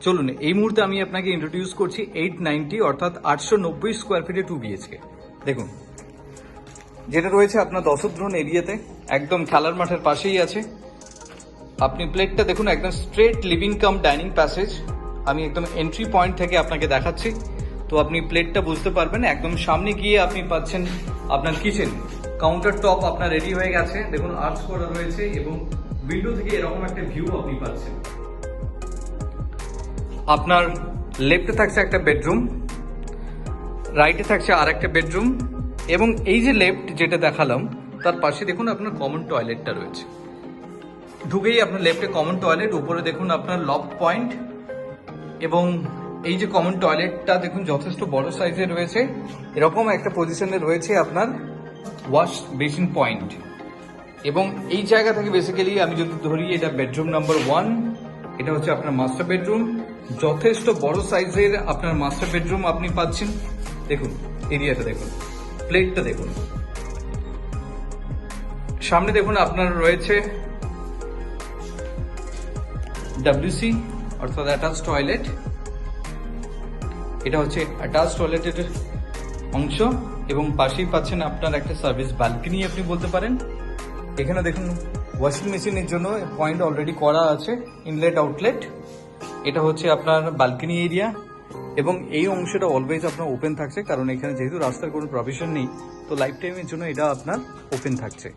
চলুন এই মুহূর্তে আমি আপনাকে ইন্ট্রোডিউস করছি 890 অর্থাৎ 890 স্কোয়ার ফিটে 2 BHK। দেখুন, যেটা রয়েছে আপনার দশদ্রোণ এরিয়াতে, একদম খেলার মাঠের পাশেই আছে। আপনি প্লেটটা দেখুন, একদম straight living cum dining passage. আমি একদম এন্ট্রি পয়েন্ট থেকে আপনাকে দেখাচ্ছি, তো আপনি প্লেটটা বুঝতে পারবেন। একদম সামনে গিয়ে আপনি পাচ্ছেন আপনার কিচেন, কাউন্টার টপ আপনার রেডি হয়ে গেছে। দেখুন আর্চ করা রয়েছে এবং উইন্ডো থেকে এরকম একটা ভিউ আপনি পাচ্ছেন। আপনার লেফটে থাকছে একটা বেডরুম, রাইটে থাকছে আর একটা বেডরুম, এবং এই যে লেফট যেটা দেখালাম তার পাশে দেখুন আপনার কমন টয়লেটটা রয়েছে। ঢুকেই আপনার লেফটে কমন টয়লেট, উপরে দেখুন আপনার লক পয়েন্ট, এবং এই যে কমন টয়লেটটা দেখুন যথেষ্ট বড় সাইজে রয়েছে। এরকম একটা পজিশনে রয়েছে আপনার ওয়াশ বেসিন পয়েন্ট, এবং এই জায়গা থেকে বেসিক্যালি আমি যদি ধরি এটা বেডরুম নাম্বার 1, এটা হচ্ছে আপনার মাস্টার বেডরুম। যথেষ্ট বড় সাইজের আপনার মাস্টার বেডরুম আপনি পাচ্ছেন। দেখুন এরিয়াটা দেখুন, প্লেটটা দেখুন, সামনে দেখুন আপনার রয়েছে WC অর্থাৎ অ্যাটাচ টয়লেট। এটা হচ্ছে অ্যাটাচ টয়লেটের অংশ, এবং পাশেই পাচ্ছেন আপনার একটা সার্ভিস ব্যালকনি আপনি বলতে পারেন। এখানে দেখুন ওয়াশিং মেশিনের জন্য পয়েন্ট অলরেডি করা আছে, ইনলেট আউটলেট। এটা হচ্ছে আপনার ব্যালকনি এরিয়া, এবং এই অংশটা অলওয়েজ আপনার ওপেন থাকছে, কারণ এখানে যেহেতু রাস্তার কোনো প্রভিশন নেই, তো লাইফ টাইমের জন্য এটা আপনার ওপেন থাকছে।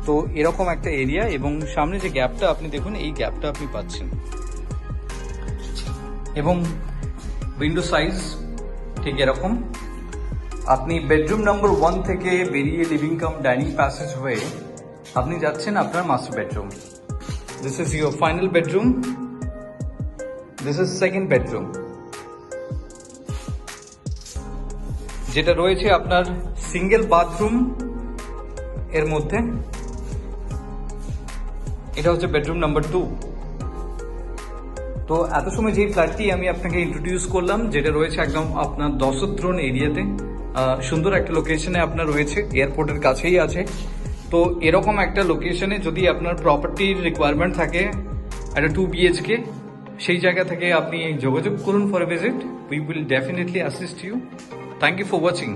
তো এরকম একটা এরিয়া, এবং সামনে যে গ্যাপটা আপনি দেখুন, এই গ্যাপটা আপনি পাচ্ছেন, এবং উইন্ডো সাইজ ঠিক এরকম। আপনি বেডরুম নাম্বার 1 থেকে বেরিয়ে লিভিং কাম ডাইনিং প্যাসেজ হয়ে আপনি যাচ্ছেন আপনার master bedroom. This is your final bedroom, this is second bedroom, যেটা রয়েছে আপনার সিঙ্গেল বাথরুম এর মধ্যে। এটা হচ্ছে বেডরুম নাম্বার 2। তো এত সময় যে ফ্ল্যাটটি আমি আপনাকে ইন্ট্রোডিউস করলাম, যেটা রয়েছে একদম আপনার দশদ্রোণ এরিয়াতে, সুন্দর একটা লোকেশনে আপনার রয়েছে, এয়ারপোর্টের কাছেই আছে। তো এরকম একটা লোকেশনে যদি আপনার প্রপার্টির রিকোয়ারমেন্ট থাকে একটা 2 BHK, সেই জায়গা থেকে আপনি যোগাযোগ করুন for a visit. We will definitely assist you. Thank you for watching.